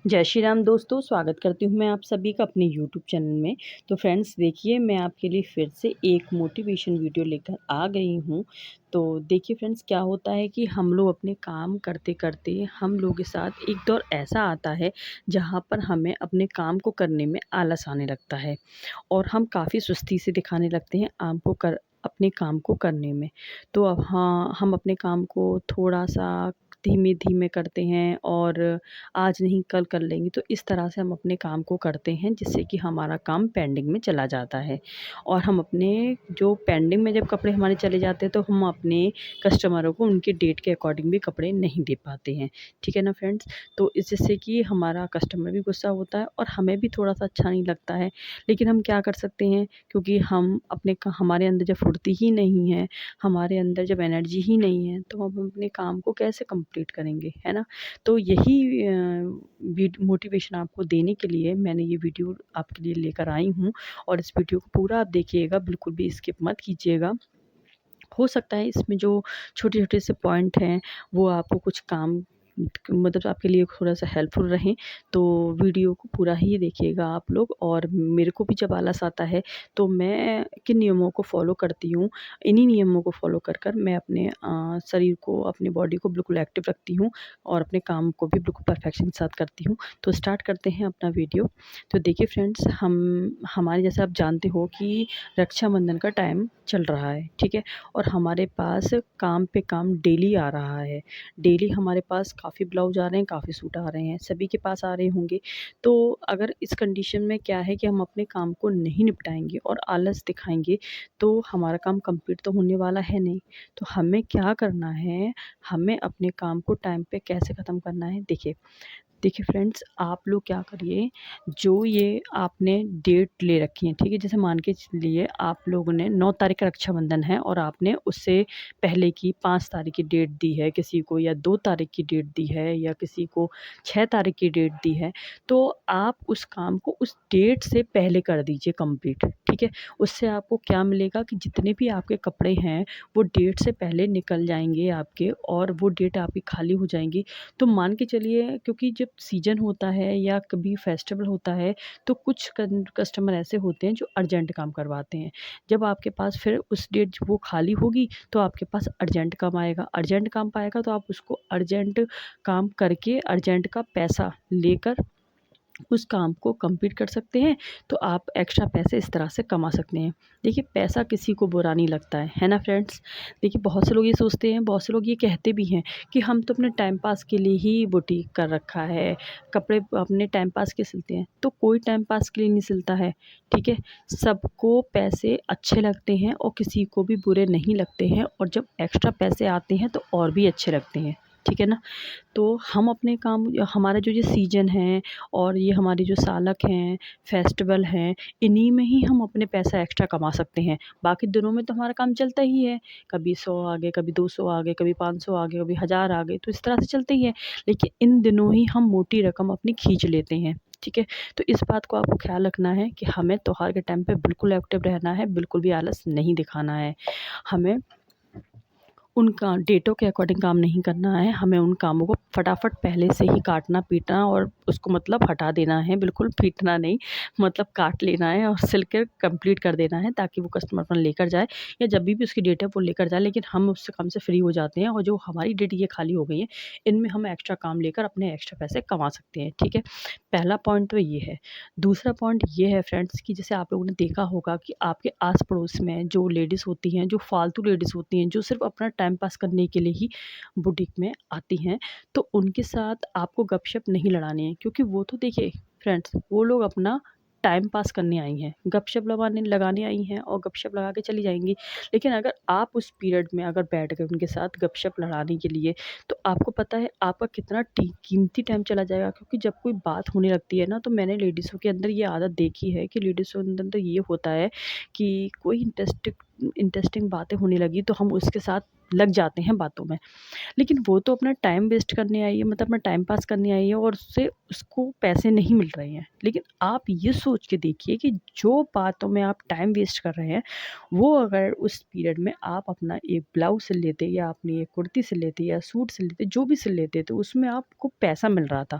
जय श्री राम दोस्तों, स्वागत करती हूँ मैं आप सभी का अपने यूट्यूब चैनल में। तो फ्रेंड्स देखिए, मैं आपके लिए फिर से एक मोटिवेशन वीडियो लेकर आ गई हूँ। तो देखिए फ्रेंड्स, क्या होता है कि हम लोग अपने काम करते-करते हम लोगों के साथ एक दौर ऐसा आता है जहाँ पर हमें अपने काम को करने में आलस आने लगता है और हम काफ़ी सुस्ती से दिखाने लगते हैं अपने काम को करने में। तो अब हाँ, हम अपने काम को थोड़ा-सा धीमे-धीमे करते हैं और आज नहीं कल कर लेंगे, तो इस तरह से हम अपने काम को करते हैं जिससे कि हमारा काम पेंडिंग में चला जाता है। और हम अपने जो पेंडिंग में जब कपड़े हमारे चले जाते हैं तो हम अपने कस्टमरों को उनके डेट के अकॉर्डिंग भी कपड़े नहीं दे पाते हैं। ठीक है ना फ्रेंड्स? तो इस जिससे कि हमारा कस्टमर भी गुस्सा होता है और हमें भी थोड़ा-सा अच्छा नहीं लगता है। लेकिन हम क्या कर सकते हैं, क्योंकि हम हमारे अंदर जब फुर्ती ही नहीं है, हमारे अंदर जब एनर्जी ही नहीं है, तो हम अपने काम को कैसे कंप्लीट करेंगे, है ना? तो यही मोटिवेशन आपको देने के लिए मैंने ये वीडियो आपके लिए लेकर आई हूँ और इस वीडियो को पूरा आप देखिएगा, बिल्कुल भी स्किप मत कीजिएगा। हो सकता है इसमें जो छोटे-छोटे से पॉइंट हैं वो आपको कुछ काम मतलब आपके लिए थोड़ा-सा हेल्पफुल रहें, तो वीडियो को पूरा ही देखिएगा आप लोग। और मेरे को भी जब आलस आता है तो मैं किन नियमों को फ़ॉलो करती हूँ, इन्हीं नियमों को फ़ॉलो कर मैं अपने शरीर को, अपनी बॉडी को बिल्कुल एक्टिव रखती हूँ और अपने काम को भी बिल्कुल परफेक्शन के साथ करती हूँ। तो स्टार्ट करते हैं अपना वीडियो। तो देखिए फ्रेंड्स, हमारे जैसे आप जानते हो कि रक्षाबंधन का टाइम चल रहा है, ठीक है? और हमारे पास काम पे काम डेली आ रहा है। डेली हमारे पास काफ़ी ब्लाउज़ आ रहे हैं, काफ़ी सूट आ रहे हैं, सभी के पास आ रहे होंगे। तो अगर इस कंडीशन में क्या है कि हम अपने काम को नहीं निपटाएँगे और आलस दिखाएँगे, तो हमारा काम कंप्लीट तो होने वाला है नहीं। तो हमें क्या करना है, हमें अपने काम को टाइम पे कैसे ख़त्म करना है, देखिए फ्रेंड्स, आप लोग क्या करिए, जो ये आपने डेट ले रखी है, ठीक है? जैसे मान के चलिए आप लोगों ने 9 तारीख़ का रक्षाबंधन है और आपने उससे पहले की 5 तारीख़ की डेट दी है किसी को, या 2 तारीख़ की डेट दी है, या किसी को 6 तारीख़ की डेट दी है। तो आप उस काम को उस डेट से पहले कर दीजिए कंप्लीट, ठीक है? उससे आपको क्या मिलेगा कि जितने भी आपके कपड़े हैं वो डेट से पहले निकल जाएँगे आपके और वो डेट आपकी खाली हो जाएँगी। तो मान के चलिए, क्योंकि जब सीज़न होता है या कभी फेस्टिवल होता है तो कुछ कस्टमर ऐसे होते हैं जो अर्जेंट काम करवाते हैं। जब आपके पास फिर उस डेट वो खाली होगी तो आपके पास अर्जेंट काम आएगा, अर्जेंट काम पाएगा तो आप उसको अर्जेंट काम करके अर्जेंट का पैसा लेकर उस काम को कंप्लीट कर सकते हैं। तो आप एक्स्ट्रा पैसे इस तरह से कमा सकते हैं। देखिए, पैसा किसी को बुरा नहीं लगता है ना फ्रेंड्स? देखिए, बहुत से लोग ये सोचते हैं, बहुत से लोग ये कहते भी हैं कि हम तो अपने टाइम पास के लिए ही बुटीक कर रखा है, कपड़े अपने टाइम पास के सिलते हैं। तो कोई टाइम पास के लिए नहीं सिलता है, ठीक है? सबको पैसे अच्छे लगते हैं और किसी को भी बुरे नहीं लगते हैं, और जब एक्स्ट्रा पैसे आते हैं तो और भी अच्छे लगते हैं, ठीक है ना? तो हम अपने काम, हमारा जो ये सीज़न है और ये हमारी जो सालक हैं, फेस्टिवल हैं, इन्हीं में ही हम अपने पैसा एक्स्ट्रा कमा सकते हैं। बाकी दिनों में तो हमारा काम चलता ही है, कभी 100 आ गए, कभी 200 आ गए, कभी 500 आ गए, कभी 1000 आ गए, तो इस तरह से चलते ही है। लेकिन इन दिनों ही हम मोटी रकम अपनी खींच लेते हैं, ठीक है? तो इस बात को आपको ख़्याल रखना है कि हमें त्योहार के टाइम पे बिल्कुल एक्टिव रहना है, बिल्कुल भी आलस नहीं दिखाना है। हमें उनका डेटों के अकॉर्डिंग काम नहीं करना है, हमें उन कामों को फटाफट पहले से ही काटना-पीटना और उसको मतलब हटा देना है, बिल्कुल पीटना नहीं, मतलब काट लेना है और सिल कर कंप्लीट कर देना है, ताकि वो कस्टमर अपना लेकर जाए, या जब भी उसकी डेट है वो लेकर जाए। लेकिन हम उस काम से फ्री हो जाते हैं और जो हमारी डेट ये खाली हो गई है, इनमें हम एक्स्ट्रा काम लेकर अपने एक्स्ट्रा पैसे कमा सकते हैं, ठीक है? पहला पॉइंट तो ये है। दूसरा पॉइंट ये है फ्रेंड्स कि जैसे आप लोगों ने देखा होगा कि आपके आस-पड़ोस में जो लेडीज़ होती हैं, जो फालतू लेडीज़ होती हैं, जो सिर्फ़ अपना टाइम पास करने के लिए ही बुटीक में आती हैं, तो उनके साथ आपको गपशप नहीं लड़ानी है, क्योंकि वो तो देखिए फ्रेंड्स, वो लोग अपना टाइम पास करने आई हैं, गपशप लगाने लगाने आई हैं और गपशप लगा के चली जाएँगी। लेकिन अगर आप उस पीरियड में अगर बैठ गए उनके साथ गपशप लड़ाने के लिए, तो आपको पता है आपका कितना कीमती टाइम चला जाएगा। क्योंकि जब कोई बात होने लगती है ना, तो मैंने लेडीज़ों के अंदर ये आदत देखी है कि लेडीज़ों के अंदर तो ये होता है कि कोई इंटरेस्टिंग बातें होने लगी तो हम उसके साथ लग जाते हैं बातों में। लेकिन वो तो अपना टाइम वेस्ट करने आई है, मतलब अपना टाइम पास करने आई है और उससे उसको पैसे नहीं मिल रहे हैं। लेकिन आप ये सोच के देखिए कि जो बातों में आप टाइम वेस्ट कर रहे हैं, वो अगर उस पीरियड में आप अपना एक ब्लाउज़ सिल लेते या अपनी एक कुर्ती सिल लेते या सूट सिल लेते, जो भी सिल लेते, तो उसमें आपको पैसा मिल रहा था।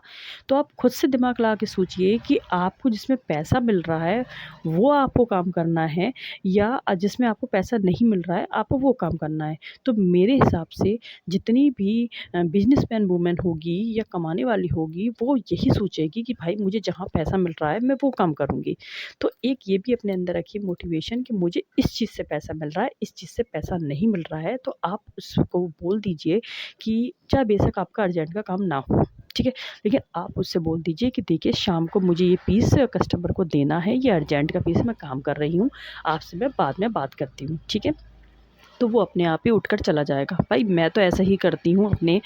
तो आप खुद से दिमाग लगा के सोचिए कि आपको जिसमें पैसा मिल रहा है, वो आपको काम करना है या जिसमें आपको पैसा नहीं मिल रहा है, आपको वो काम करना है। तो मेरे हिसाब से जितनी भी बिज़नेसमैन वूमेन होगी या कमाने वाली होगी, वो यही सोचेगी कि भाई मुझे जहाँ पैसा मिल रहा है मैं वो काम करूँगी। तो एक ये भी अपने अंदर रखिए मोटिवेशन कि मुझे इस चीज़ से पैसा मिल रहा है, इस चीज़ से पैसा नहीं मिल रहा है, तो आप उसको बोल दीजिए कि चाहे बेशक आपका अर्जेंट का काम ना हो, ठीक है? लेकिन आप उससे बोल दीजिए कि देखिए शाम को मुझे ये पीस कस्टमर को देना है, ये अर्जेंट का पीस मैं काम कर रही हूँ, आपसे मैं बाद में बात करती हूँ, ठीक है? तो वो अपने आप ही उठकर चला जाएगा। भाई मैं तो ऐसा ही करती हूँ अपने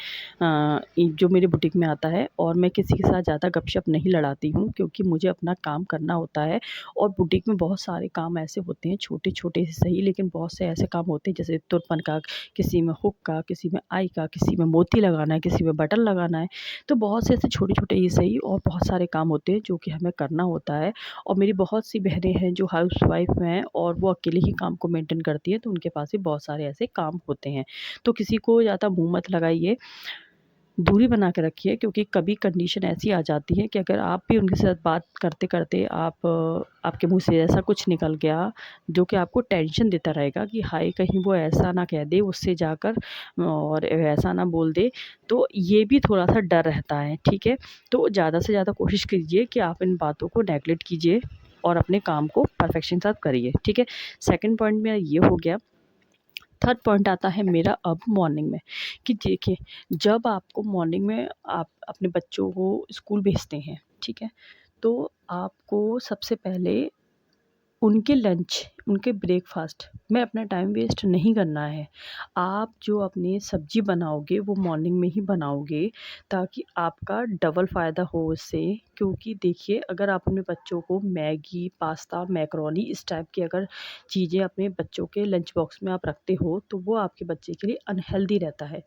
जो मेरे बुटीक में आता है, और मैं किसी के साथ ज़्यादा गपशप नहीं लड़ाती हूँ क्योंकि मुझे अपना काम करना होता है। और बुटीक में बहुत सारे काम ऐसे होते हैं, छोटे-छोटे से सही, लेकिन बहुत से ऐसे काम होते हैं जैसे तुरपन का, किसी में हुक का, किसी में आई का, किसी में मोती लगाना है, किसी में बटन लगाना है। तो बहुत से ऐसे छोटे-छोटे ही सही और बहुत सारे काम होते हैं जो कि हमें करना होता है। और मेरी बहुत सी बहनें हैं जो हाउसवाइफ़ हैं और वो अकेले ही काम को मेंटेन करती हैं, तो उनके पास भी बहुत सारे ऐसे काम होते हैं। तो किसी को ज़्यादा मुँह मत लगाइए, दूरी बना के रखिए, क्योंकि कभी कंडीशन ऐसी आ जाती है कि अगर आप भी उनके साथ बात करते-करते आपके मुँह से ऐसा कुछ निकल गया जो कि आपको टेंशन देता रहेगा कि हाय कहीं वो ऐसा ना कह दे उससे जाकर और ऐसा ना बोल दे, तो ये भी थोड़ा-सा डर रहता है, ठीक है? तो ज़्यादा से ज़्यादा कोशिश कीजिए कि आप इन बातों को नेगलेक्ट कीजिए और अपने काम को परफेक्शन के साथ करिए, ठीक है? सेकंड पॉइंट मेरा ये हो गया। थर्ड पॉइंट आता है मेरा अब मॉर्निंग में, कि देखिए जब आपको मॉर्निंग में आप अपने बच्चों को स्कूल भेजते हैं, ठीक है? तो आपको सबसे पहले उनके लंच, उनके ब्रेकफ़ास्ट में अपना टाइम वेस्ट नहीं करना है। आप जो अपनी सब्ज़ी बनाओगे वो मॉर्निंग में ही बनाओगे, ताकि आपका डबल फ़ायदा हो उससे। क्योंकि देखिए अगर आप अपने बच्चों को मैगी, पास्ता, मैकरोनी इस टाइप की अगर चीज़ें अपने बच्चों के लंच बॉक्स में आप रखते हो, तो वो आपके बच्चे के लिए अनहेल्दी रहता है।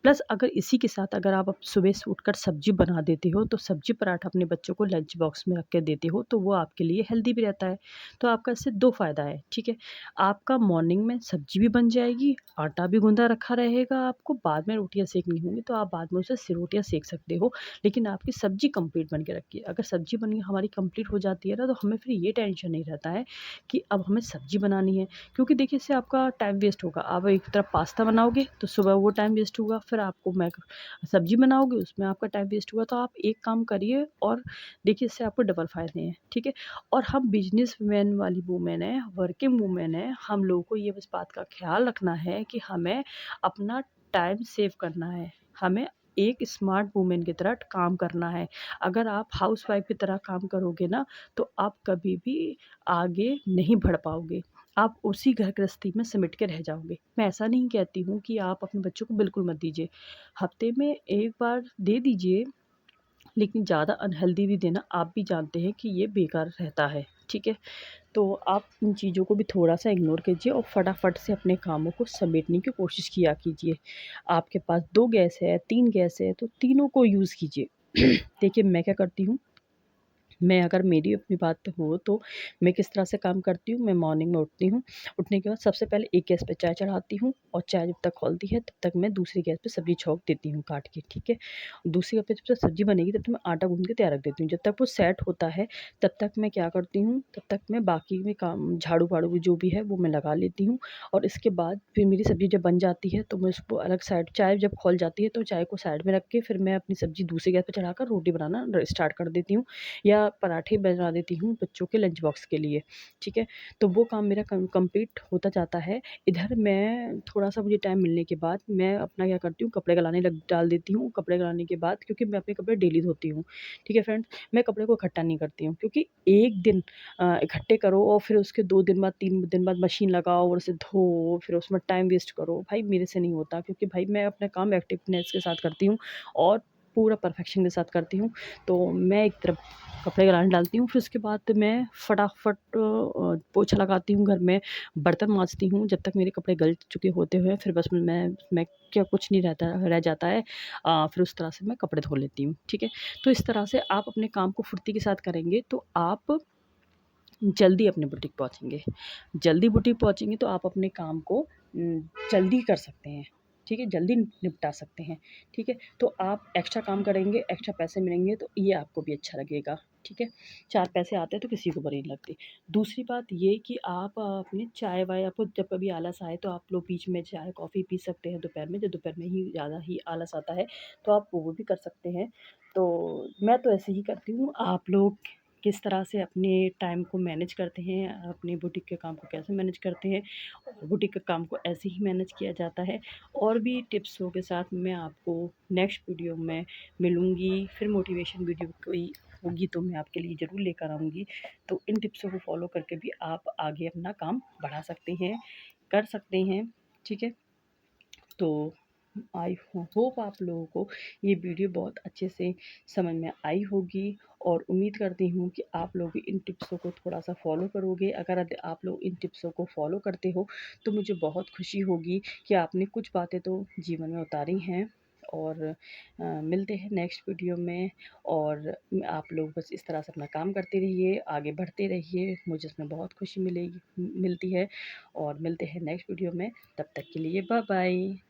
प्लस अगर इसी के साथ अगर आप अब सुबह से उठकर सब्ज़ी बना देते हो, तो सब्ज़ी पराठा अपने बच्चों को लंच बॉक्स में रख के देते हो, तो वो आपके लिए हेल्दी भी रहता है। तो आपका इससे 2 फ़ायदा है, ठीक है? आपका मॉर्निंग में सब्ज़ी भी बन जाएगी, आटा भी गूँधा रखा रहेगा, आपको बाद में रोटियाँ सेकनी होंगी तो आप बाद में उसे रोटियाँ सेक सकते हो, लेकिन आपकी सब्ज़ी कंप्लीट बन के रखिए। अगर सब्ज़ी बन हमारी कंप्लीट हो जाती है ना, तो हमें फिर ये टेंशन नहीं रहता है कि अब हमें सब्ज़ी बनानी है, क्योंकि देखिए इससे आपका टाइम वेस्ट होगा। आप एक तरफ पास्ता बनाओगे तो सुबह वो टाइम वेस्ट होगा, फिर आपको सब्ज़ी बनाओगे उसमें आपका टाइम वेस्ट होगा। तो आप एक काम करिए और देखिए इससे आपको डबल फ़ायदे हैं, ठीक है? और हम बिज़नेसमैन वाली वूमेन हैं, वर्किंग वूमेन हैं, हम लोगों को ये बस बात का ख़्याल रखना है कि हमें अपना टाइम सेव करना है। हमें एक स्मार्ट वूमेन की तरह काम करना है। अगर आप हाउसवाइफ़ की तरह काम करोगे ना, तो आप कभी भी आगे नहीं बढ़ पाओगे। आप उसी घर गृहस्थी में सिमट के रह जाओगे। मैं ऐसा नहीं कहती हूँ कि आप अपने बच्चों को बिल्कुल मत दीजिए। हफ़्ते में 1 बार दे दीजिए, लेकिन ज़्यादा अनहेल्दी भी देना आप भी जानते हैं कि ये बेकार रहता है, ठीक है? तो आप इन चीज़ों को भी थोड़ा-सा इग्नोर कीजिए और फटाफट से अपने कामों को समेटने की कोशिश किया कीजिए। आपके पास 2 गैस है, 3 गैस है, तो तीनों को यूज़ कीजिए। देखिए मैं क्या करती हूँ, मैं अगर मेरी अपनी बात हो तो मैं किस तरह से काम करती हूँ, मैं मॉर्निंग में उठती हूँ, उठने के बाद सबसे पहले एक गैस पे चाय चढ़ाती हूँ और चाय जब तक खौलती है तब तक मैं दूसरी गैस पे सब्ज़ी छौंक देती हूँ काट के, ठीक है? दूसरी गैस पे जब तक सब्ज़ी बनेगी तब तक मैं आटा गूँथ के तैयार रख देती हूँ। जब तक वो सेट होता है तब तक मैं क्या करती हूँ, तब तक मैं बाकी में काम झाड़ू-वाड़ू भी जो भी है वो मैं लगा लेती हूँ। और इसके बाद फिर मेरी सब्ज़ी जब बन जाती है तो मैं उसको अलग साइड, चाय जब खौल जाती है तो चाय को साइड में रख के फिर मैं अपनी सब्ज़ी दूसरी गैस पे चढ़ाकर रोटी बनाना स्टार्ट कर देती हूँ। या पराठे बना देती हूँ बच्चों के लंच बॉक्स के लिए, ठीक है? तो वो काम मेरा कंप्लीट होता जाता है। इधर मैं थोड़ा-सा मुझे टाइम मिलने के बाद मैं अपना क्या करती हूँ, कपड़े गलाने लग डाल देती हूँ। कपड़े गलाने के बाद क्योंकि मैं अपने कपड़े डेली धोती हूँ, ठीक है फ्रेंड्स? मैं कपड़े को इकट्ठा नहीं करती हूँ, क्योंकि एक दिन इकट्ठे करो और फिर उसके 2 दिन बाद 3 दिन बाद मशीन लगाओ और उसे धो, फिर उसमें टाइम वेस्ट करो। भाई मेरे से नहीं होता, क्योंकि भाई मैं अपना काम एक्टिवनेस के साथ करती हूँ और पूरा परफेक्शन के साथ करती हूँ। तो मैं एक तरफ कपड़े डालती हूँ, फिर उसके बाद मैं फटाफट पोछा लगाती हूँ घर में, बर्तन माँजती हूँ जब तक मेरे कपड़े गल चुके होते हुए, फिर बस मैं क्या कुछ नहीं रह जाता है। फिर उस तरह से मैं कपड़े धो लेती हूँ, ठीक है। तो इस तरह से आप अपने काम को फुर्ती के साथ करेंगे तो आप जल्दी अपने बुटीक पहुँचेंगे। जल्दी बुटीक पहुँचेंगे तो आप अपने काम को जल्दी कर सकते हैं, ठीक है? जल्दी निपटा सकते हैं, ठीक है? तो आप एक्स्ट्रा काम करेंगे, एक्स्ट्रा पैसे मिलेंगे तो ये आपको भी अच्छा लगेगा, ठीक है? 4 पैसे आते हैं तो किसी को बुरे नहीं लगते। दूसरी बात ये कि आप अपनी चाय-वाय आपको जब कभी आलस आए तो आप लोग बीच में चाय, कॉफ़ी पी सकते हैं दोपहर में, जब दोपहर में ही ज़्यादा ही आलस आता है, तो आप वो भी कर सकते हैं। तो मैं तो ऐसे ही करती हूँ, आप लोग किस तरह से अपने टाइम को मैनेज करते हैं, अपने बुटीक के काम को कैसे मैनेज करते हैं और बुटीक के काम को ऐसे ही मैनेज किया जाता है। और भी टिप्सों के साथ मैं आपको नेक्स्ट वीडियो में मिलूँगी, फिर मोटिवेशन वीडियो कोई होगी तो मैं आपके लिए ज़रूर लेकर आऊँगी। तो इन टिप्सों को फॉलो करके भी आप आगे अपना काम बढ़ा सकते हैं, कर सकते हैं, ठीक है? तो आई होप आप लोगों को ये वीडियो बहुत अच्छे से समझ में आई होगी और उम्मीद करती हूँ कि आप लोग भी इन टिप्सों को थोड़ा सा फॉलो करोगे। अगर आप लोग इन टिप्सों को फॉलो करते हो तो मुझे बहुत खुशी होगी कि आपने कुछ बातें तो जीवन में उतारी हैं। और मिलते हैं नेक्स्ट वीडियो में। और आप लोग बस इस तरह से अपना काम करते रहिए, आगे बढ़ते रहिए, मुझे इसमें बहुत खुशी मिलती है। और मिलते हैं नेक्स्ट वीडियो में, तब तक के लिए बाय बाय।